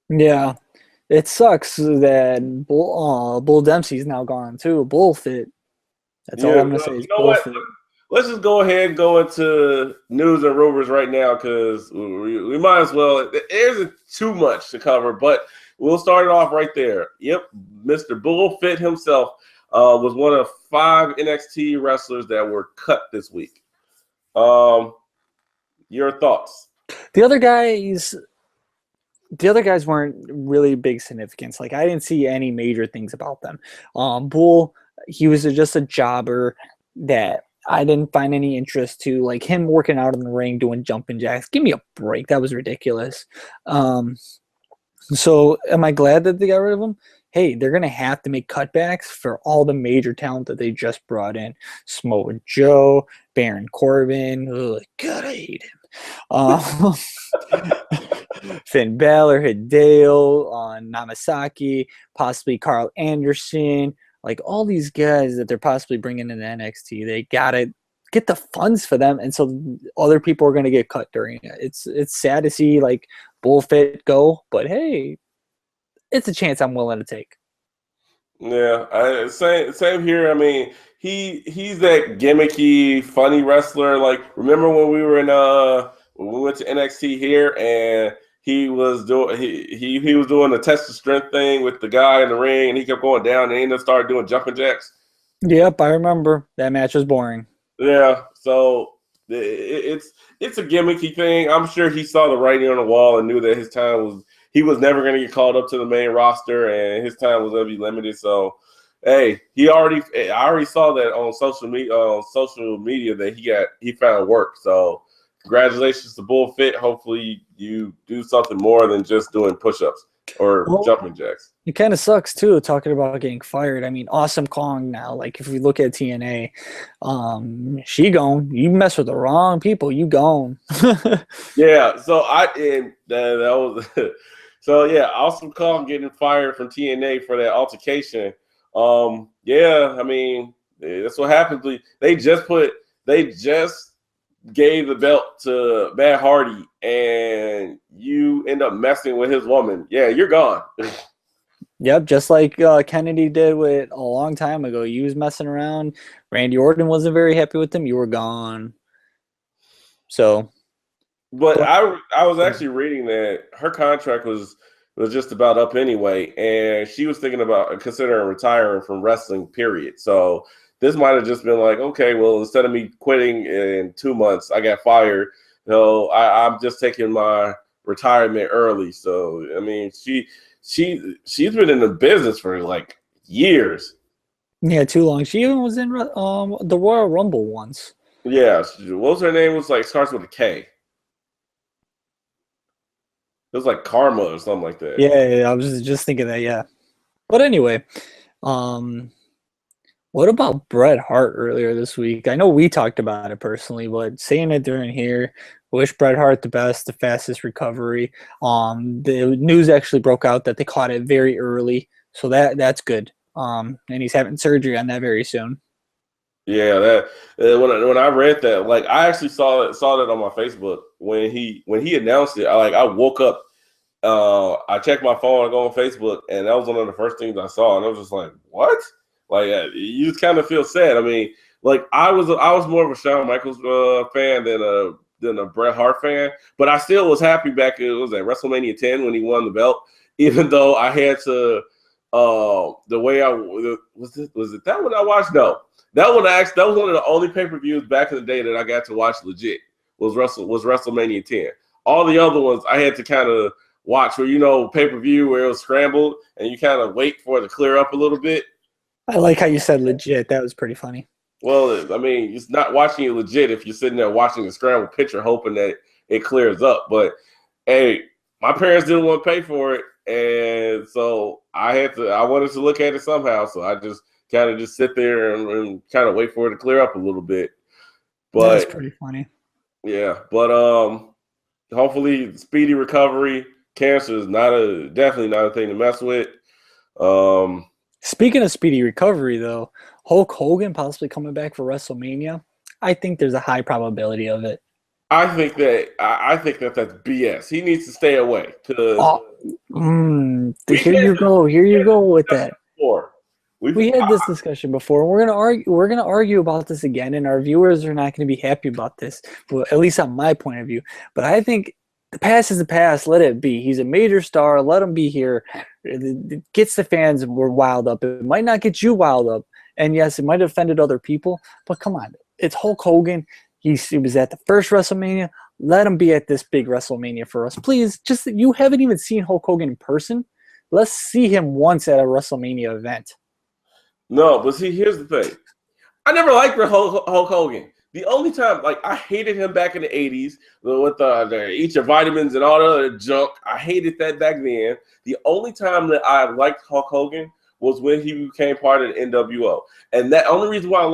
Yeah, it sucks that Bull Dempsey's now gone too. Bullfit. That's all Yeah, I'm gonna well, say is you know what? bullfit. Let's just go ahead and go into news and rumors right now because we might as well. There isn't too much to cover, but we'll start it off right there. Yep, Mr. Bullfit himself was one of 5 NXT wrestlers that were cut this week. Um, your thoughts? The other guys, the other guys weren't really big significance. Like I didn't see any major things about them. Bull, he was just a jobber that I didn't find any interest to. Like him working out in the ring doing jumping jacks. Give me a break. That was ridiculous. Um, So am I glad that they got rid of him? Hey, they're gonna have to make cutbacks for all the major talent that they just brought in. Samoa Joe, Baron Corbin. Ugh, God, I hate him. Uh, Finn Balor, Hideo, Namasaki, possibly Carl Anderson. Like all these guys that they're possibly bringing in NXT, they gotta get the funds for them, and so other people are gonna get cut during it. It's sad to see like Bullfit go, but hey, it's a chance I'm willing to take. Yeah, same here. I mean, he's that gimmicky, funny wrestler. Like, remember when we were in when we went to NXT here and he was doing the test of strength thing with the guy in the ring and he kept going down and he ended up started doing jumping jacks. Yep, I remember that match was boring. Yeah, so it's a gimmicky thing. I'm sure he saw the writing on the wall and knew that his time was he was never going to get called up to the main roster and his time was going to be limited. So, hey, I already saw that on social media that he found work. So, congratulations to Bullfit. Hopefully, you do something more than just doing push-ups or Well, jumping jacks. it kind of sucks too, talking about getting fired. I mean, Awesome Kong now, like if we look at TNA, she gone. You mess with the wrong people, you gone. Yeah, so that was so yeah, Awesome Kong getting fired from TNA for that altercation. Yeah, I mean that's what happens. They just gave the belt to Matt Hardy, and you end up messing with his woman. Yeah, you're gone. Yep, just like Kennedy did with a long time ago. You was messing around. Randy Orton wasn't very happy with him. You were gone. So, But but I was actually reading that her contract was just about up anyway, and she was thinking about considering retiring from wrestling. Period. So this might have just been like, okay, well, instead of me quitting in 2 months, I got fired. I'm just taking my retirement early. So I mean, she's been in the business for like years. yeah, too long. She even was in the Royal Rumble once. Yeah, what was her name? It was like starts with a K. It was like Karma or something like that. Yeah, I was just thinking that. Yeah, but anyway, um, what about Bret Hart earlier this week? I know we talked about it personally, but saying it during here, wish Bret Hart the best, the fastest recovery. The news actually broke out that they caught it very early, so that's good. And he's having surgery on that very soon. Yeah, that when I read that, like I actually saw that on my Facebook when he announced it. I woke up, I checked my phone, I go on Facebook, and that was one of the first things I saw, and I was just like, "What?" Like you just kind of feel sad. I mean, like I was more of a Shawn Michaels fan than a Bret Hart fan, but I still was happy back. It was at WrestleMania 10 when he won the belt, even though I had to. The way I was it that one I watched? No, that was one of the only pay per views back in the day that I got to watch legit was WrestleMania 10. All the other ones I had to kind of watch where pay per view where it was scrambled and you kind of wait for it to clear up a little bit. I like how you said legit. That was pretty funny. Well, I mean, it's not watching it legit if you're sitting there watching the scrambled picture hoping that it clears up. But hey, my parents didn't want to pay for it, and so I wanted to look at it somehow. So I just kind of just sit there and kind of wait for it to clear up a little bit. That was But pretty funny. yeah, but hopefully speedy recovery. Cancer is definitely not a thing to mess with. Um, Speaking of speedy recovery, though, Hulk Hogan possibly coming back for WrestleMania. I think there's a high probability of it. I think that that's BS. He needs to stay away because Oh, we've here had you this, go. Here we you had go this with discussion that. before. We had this discussion before. We're gonna argue. We're gonna argue about this again, and our viewers are not gonna be happy about this. Well, at least on my point of view. But I think the past is the past. Let it be. He's a major star. Let him be here. It gets the fans were wild up. It might not get you wild up, and yes, it might have offended other people. But come on, it's Hulk Hogan. He was at the first WrestleMania. Let him be at this big WrestleMania for us, please. Just you haven't even seen Hulk Hogan in person. Let's see him once at a WrestleMania event. No, but see, here's the thing. I never liked Hulk Hogan. The only time, like, I hated him back in the 80s with the eat your vitamins and all the other junk. I hated that back then. The only time that I liked Hulk Hogan was when he became part of the NWO. And that only reason why I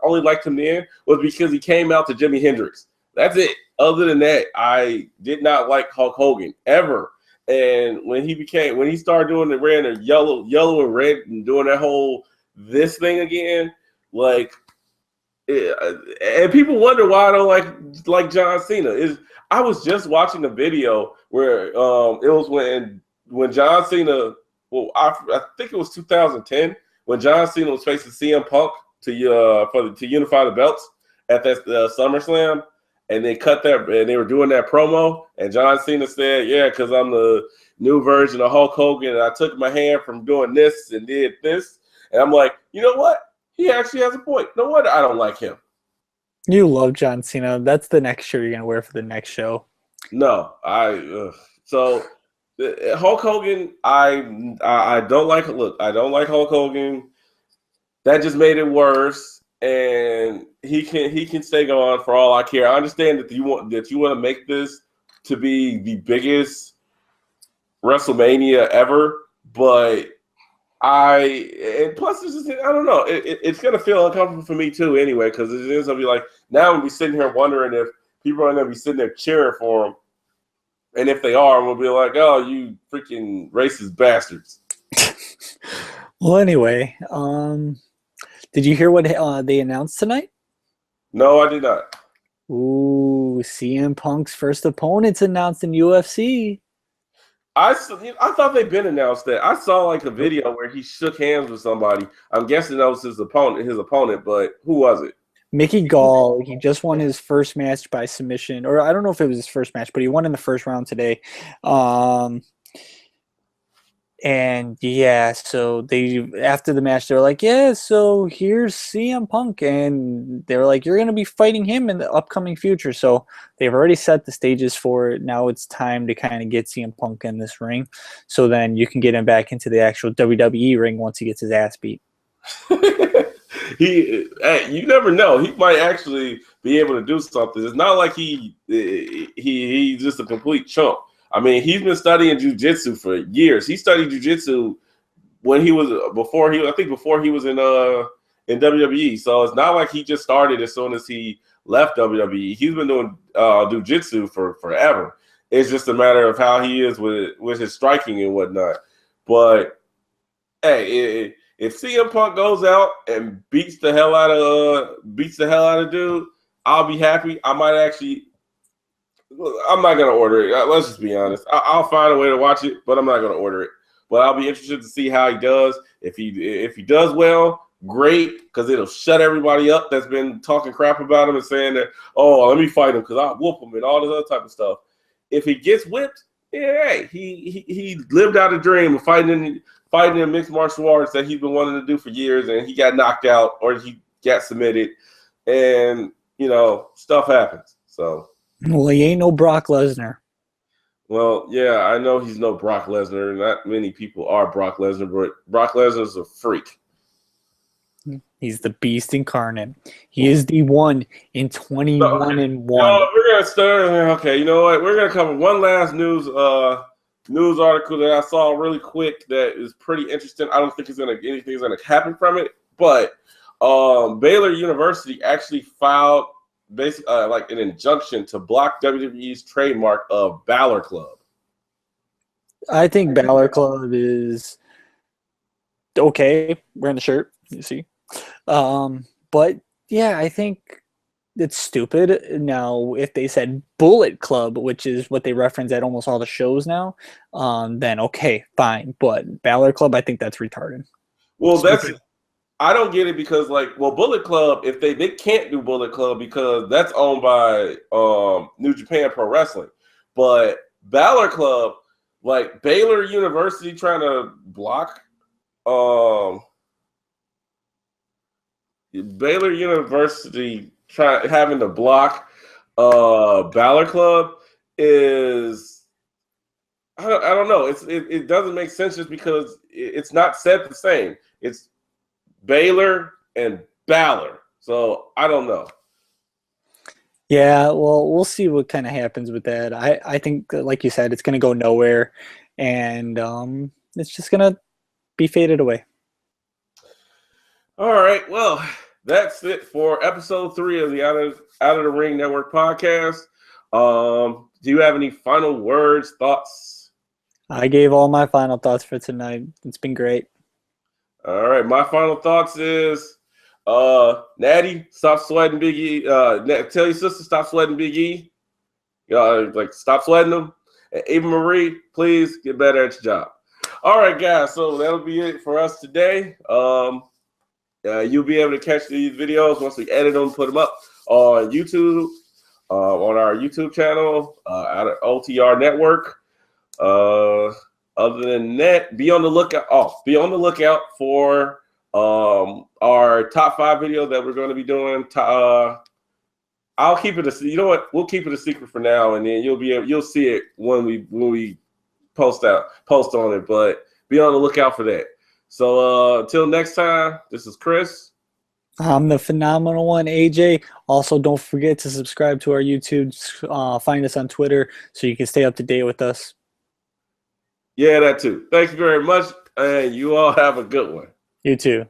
only liked him then was because he came out to Jimi Hendrix. That's it. Other than that, I did not like Hulk Hogan ever. And when he started doing the yellow and red and doing that whole this thing again, like, and people wonder why I don't like John Cena. I was just watching a video where it was when John Cena, well, I think it was 2010 when John Cena was facing CM Punk to unify the belts at that SummerSlam, and they cut that and they were doing that promo, and John Cena said, "Yeah, because I'm the new version of Hulk Hogan, and I took my hand from doing this and did this," and I'm like, you know what? He actually has a point. No wonder I don't like him. You love John Cena. That's the next shirt you're gonna wear for the next show. No, so Hulk Hogan. I don't like. Look, I don't like Hulk Hogan. That just made it worse, and he can stay gone for all I care. I understand that you want to make this to be the biggest WrestleMania ever, but and plus it's just, I don't know. It's gonna feel uncomfortable for me too anyway, because it ends up be like now I'm gonna be sitting here wondering if people are gonna be sitting there cheering for him, and if they are, we'll be like, "Oh, you freaking racist bastards!" Well, anyway, did you hear what they announced tonight? No, I did not. Ooh, CM Punk's first opponent's announced in UFC. I thought they'd been announced that. I saw like a video where he shook hands with somebody. I'm guessing that was his opponent, but who was it? Mickey Gall, he just won his first match by submission, or I don't know if it was his first match, but he won in the first round today. And yeah, so they after the match, they were like, "Yeah, so here's CM Punk," and they were like, "You're going to be fighting him in the upcoming future." So they've already set the stages for it. Now it's time to kind of get CM Punk in this ring, so then you can get him back into the actual WWE ring once he gets his ass beat. You never know. He might actually be able to do something. It's not like he's just a complete chump. I mean, he's been studying jujitsu for years. He studied jujitsu when before he was in WWE. So it's not like he just started as soon as he left WWE. He's been doing jujitsu for forever. It's just a matter of how he is with his striking and whatnot. But hey, if CM Punk goes out and beats the hell out of dude, I'll be happy. I'm not gonna order it. Let's just be honest. I'll find a way to watch it, but I'm not gonna order it. But I'll be interested to see how he does. If he does well, great, because it'll shut everybody up that's been talking crap about him and saying that, oh, let me fight him because I'll whoop him and all this other type of stuff. If he gets whipped, yeah, hey, he lived out a dream of fighting in mixed martial arts that he's been wanting to do for years, and he got knocked out or he got submitted, and stuff happens. So. Well, he ain't no Brock Lesnar. Well, yeah, I know he's no Brock Lesnar. Not many people are Brock Lesnar, but Brock Lesnar's a freak. He's the beast incarnate. He is the one in 21 and 1. No, we're gonna start. Okay, you know what? We're gonna cover one last news article that I saw really quick that is pretty interesting. I don't think anything's gonna happen from it, but Baylor University actually filed basically like an injunction to block WWE's trademark of Balor Club. I think Balor Club is okay. Wearing the shirt, you see. But yeah, I think it's stupid. Now, if they said Bullet Club, which is what they reference at almost all the shows now, then okay, fine. But Valor Club, I think that's retarded. Well, that's Stupid. I don't get it because Bullet Club, if they can't do Bullet Club because that's owned by New Japan Pro Wrestling, but Valor Club, like Baylor University trying to block um Baylor University having to block Valor Club is I don't know. It doesn't make sense just because it's not said the same. It's Baylor and Valor. So I don't know. Yeah, well, we'll see what kind of happens with that. I think, like you said, it's going to go nowhere, and it's just going to be faded away. All right. Well, that's it for episode 3 of the Out of the Ring Network podcast. Do you have any final words, thoughts? I gave all my final thoughts for tonight. It's been great. All right. My final thoughts is Natty, stop sweating Big E. Tell your sister stop sweating Big E. Stop sweating them. And Eva Marie, please get better at your job. All right, guys. So that'll be it for us today. You'll be able to catch these videos once we edit them, put them up on YouTube, on our YouTube channel, out of OTR Network. Other than that, be on the lookout. Be on the lookout for our top 5 video that we're going to be doing. I'll keep it you know what? We'll keep it a secret for now, and then you'll see it when we post on it. But be on the lookout for that. So until next time, this is Chris. I'm the phenomenal one, AJ. Also, don't forget to subscribe to our YouTube. Find us on Twitter so you can stay up to date with us. Yeah, that too. Thank you very much, and you all have a good one. You too.